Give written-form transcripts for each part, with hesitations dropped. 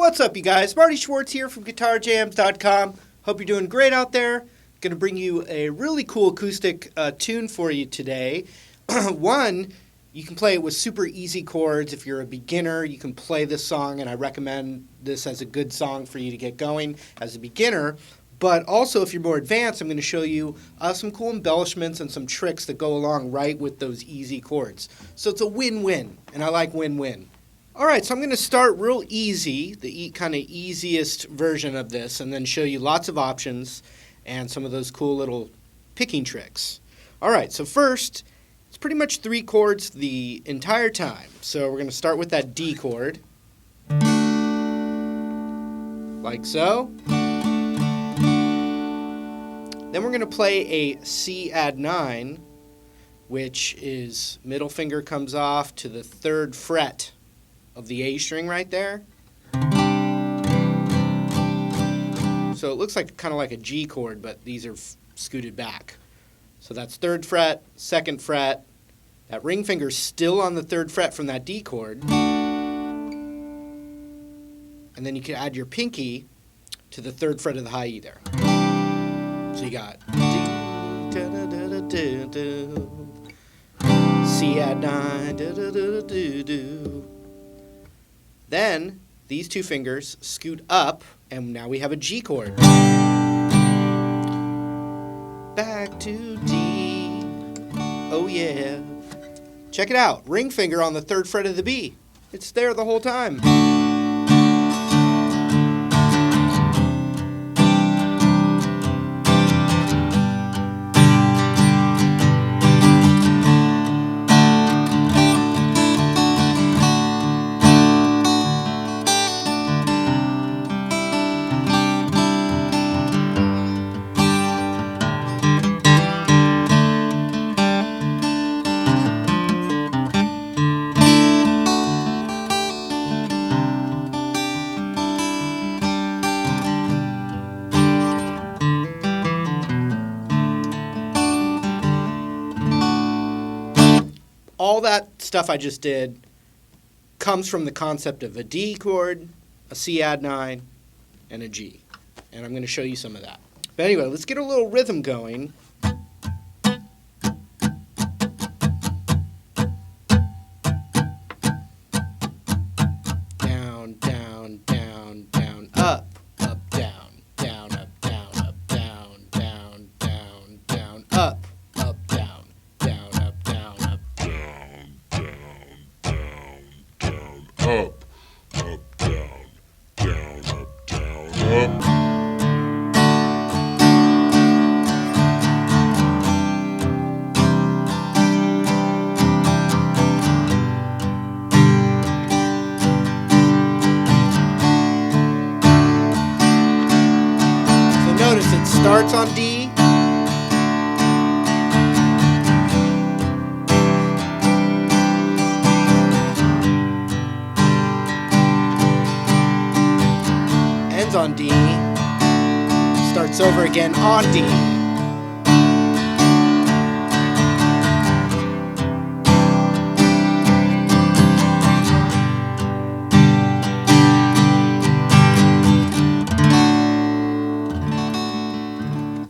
What's up, you guys? Marty Schwartz here from GuitarJams.com. Hope you're doing great out there. Going to bring you a really cool acoustic tune for you today. One, you can play it with super easy chords. If you're a beginner, you can play this song, and I recommend this as a good song for you to get going as a beginner. But also, if you're more advanced, I'm going to show you some cool embellishments and some tricks that go along right with those easy chords. So it's a win-win, and I like win-win. All right, so I'm going to start real easy, the kind of easiest version of this, and then show you lots of options and some of those cool little picking tricks. All right, so first, it's pretty much 3 chords the entire time. So we're going to start with that D chord, like so. Then we're going to play a C add 9, which is middle finger comes off to the 3rd fret of the A string right there. So it looks like kind of like a G chord, but these are scooted back. So that's 3rd fret, 2nd fret. That ring finger's still on the 3rd fret from that D chord. And then you can add your pinky to the 3rd fret of the high E there. So you got C add 9, Then these 2 fingers scoot up, and now we have a G chord. Back to D. Oh yeah. Check it out. Ring finger on the 3rd fret of the B. It's there the whole time. All that stuff I just did comes from the concept of a D chord, a C add 9, and a G. And I'm going to show you some of that. But anyway, let's get a little rhythm going. Down, down, down, down, up, up, down, down, up, down, up, down, down, down, down, up. Up, up, down, down, up, down, up. So notice it starts on D. On D, starts over again on D.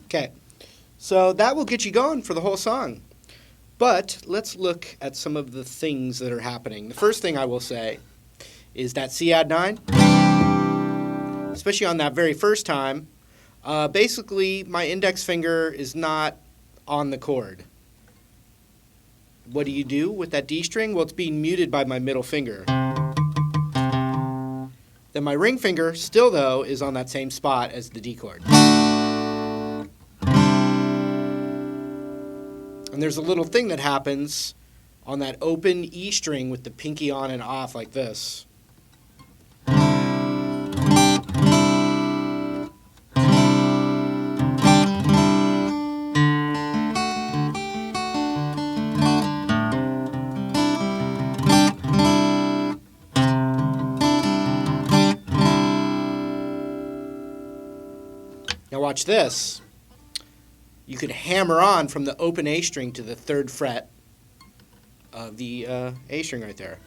Okay, so that will get you going for the whole song. But let's look at some of the things that are happening. The first thing I will say is that C add 9. Especially on that very first time, basically my index finger is not on the chord. What do you do with that D string? Well, it's being muted by my middle finger. Then my ring finger, still though, is on that same spot as the D chord. And there's a little thing that happens on that open E string with the pinky on and off like this. Now watch this. You could hammer on from the open A string to the 3rd fret of the A string right there.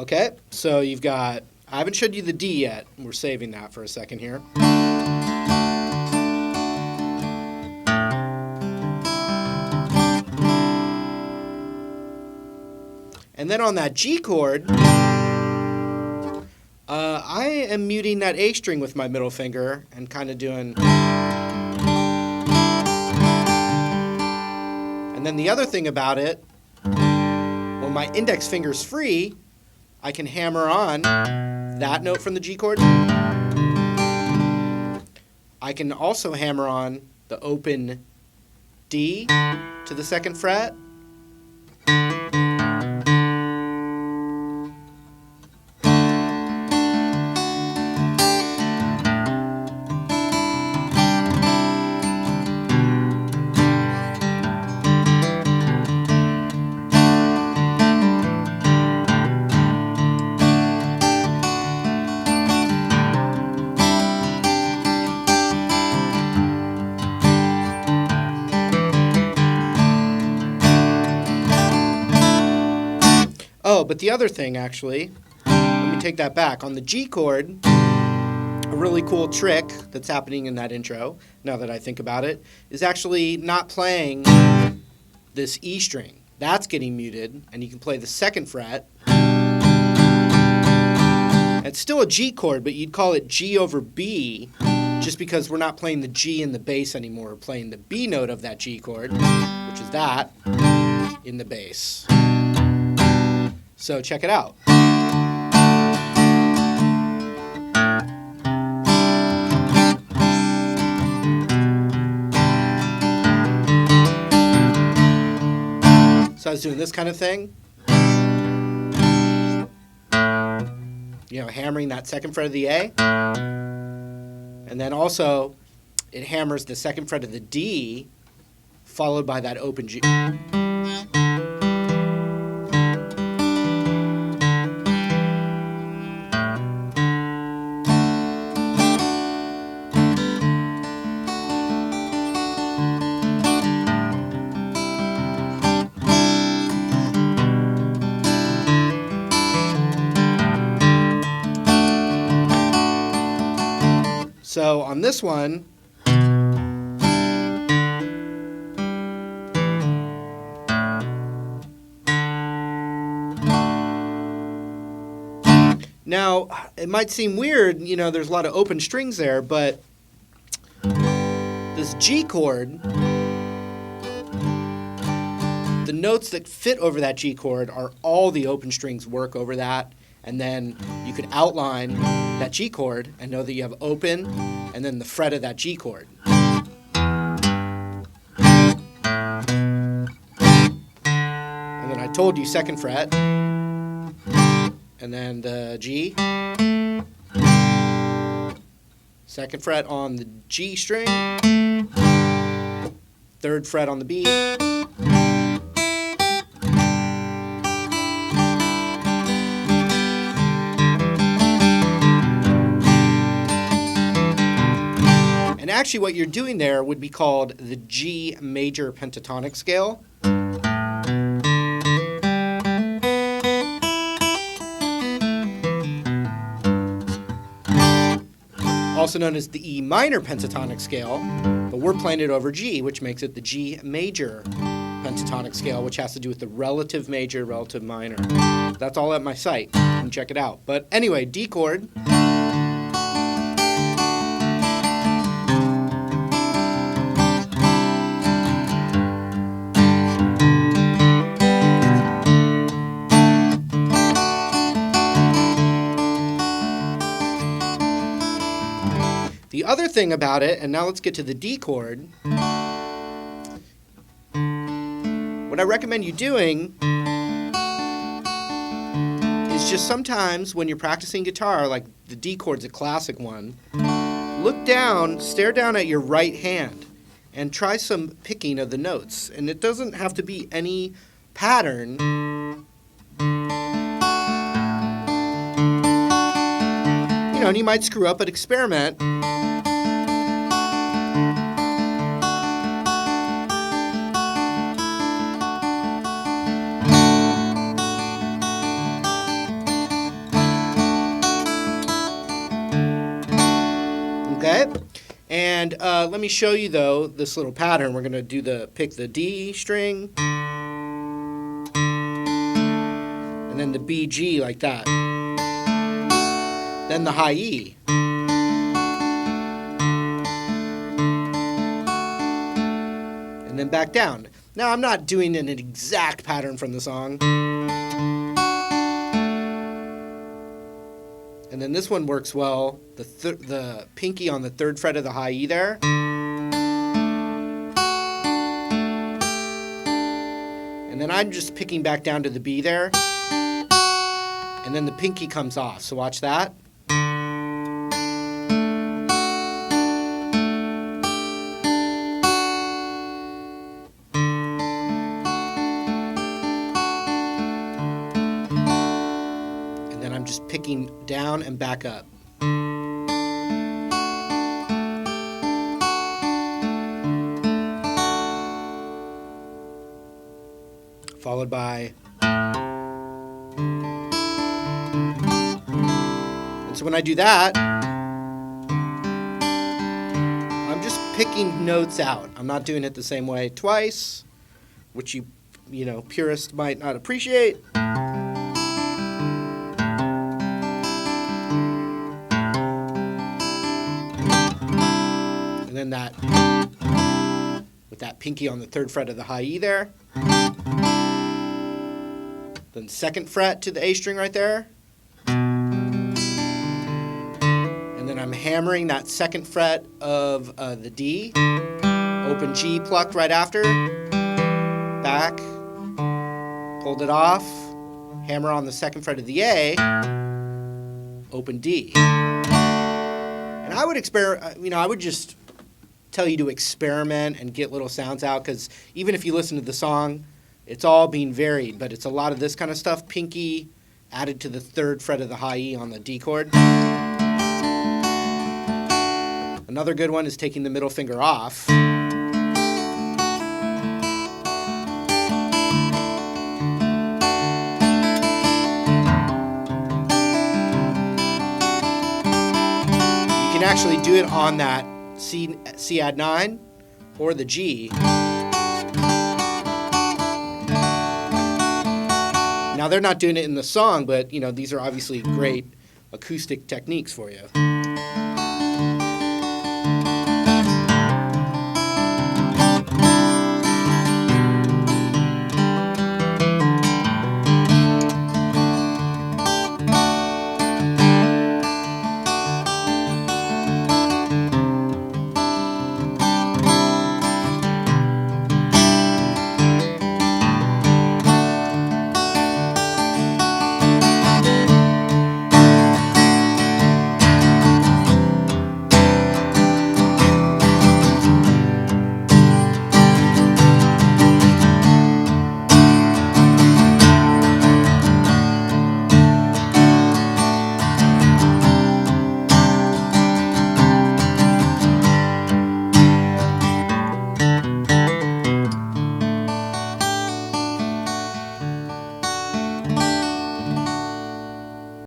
Okay, so you've got, I haven't showed you the D yet. We're saving that for a second here. And then on that G chord, I am muting that A string with my middle finger and kind of doing... And then the other thing about it, when my index finger's free, I can hammer on that note from the G chord. I can also hammer on the open D to the 2nd fret. Oh, but the other thing, actually, let me take that back. On the G chord, a really cool trick that's happening in that intro, now that I think about it, is actually not playing this E string. That's getting muted, and you can play the 2nd fret. It's still a G chord, but you'd call it G over B, just because we're not playing the G in the bass anymore. We're playing the B note of that G chord, which is that, in the bass. So check it out. So I was doing this kind of thing. You know, hammering that 2nd fret of the A. And then also, it hammers the 2nd fret of the D, followed by that open G. So on this one, now it might seem weird, you know, there's a lot of open strings there, but this G chord, the notes that fit over that G chord are all the open strings work over that. And then you could outline that G chord and know that you have open and then the fret of that G chord. And then I told you 2nd fret, and then the G, 2nd fret on the G string, 3rd fret on the B, and actually what you're doing there would be called the G major pentatonic scale. Also known as the E minor pentatonic scale, but we're playing it over G, which makes it the G major pentatonic scale, which has to do with the relative major, relative minor. That's all at my site. You can check it out. But anyway, D chord. The other thing about it, and now let's get to the D chord, what I recommend you doing is just sometimes when you're practicing guitar, like the D chord's a classic one, look down, stare down at your right hand, and try some picking of the notes. And it doesn't have to be any pattern. You know, and you might screw up, but experiment. let me show you though this little pattern. We're going to pick the D string, and then the B G like that. Then the high E. And then back down. Now I'm not doing an exact pattern from the song. And then this one works well. The pinky on the 3rd fret of the high E there. And then I'm just picking back down to the B there. And then the pinky comes off. So watch that. I'm just picking down and back up. Followed by. And so when I do that, I'm just picking notes out. I'm not doing it the same way twice, which you purists might not appreciate. And then that, with that pinky on the 3rd fret of the high E there. Then 2nd fret to the A string right there. And then I'm hammering that 2nd fret of the D. Open G plucked right after. Back. Pulled it off. Hammer on the 2nd fret of the A. Open D. And I would I would just tell you to experiment and get little sounds out, because even if you listen to the song, it's all being varied, but it's a lot of this kind of stuff. Pinky added to the 3rd fret of the high E on the D chord. Another good one is taking the middle finger off. You can actually do it on that C add 9 or the G. Now they're not doing it in the song, but these are obviously great acoustic techniques for you.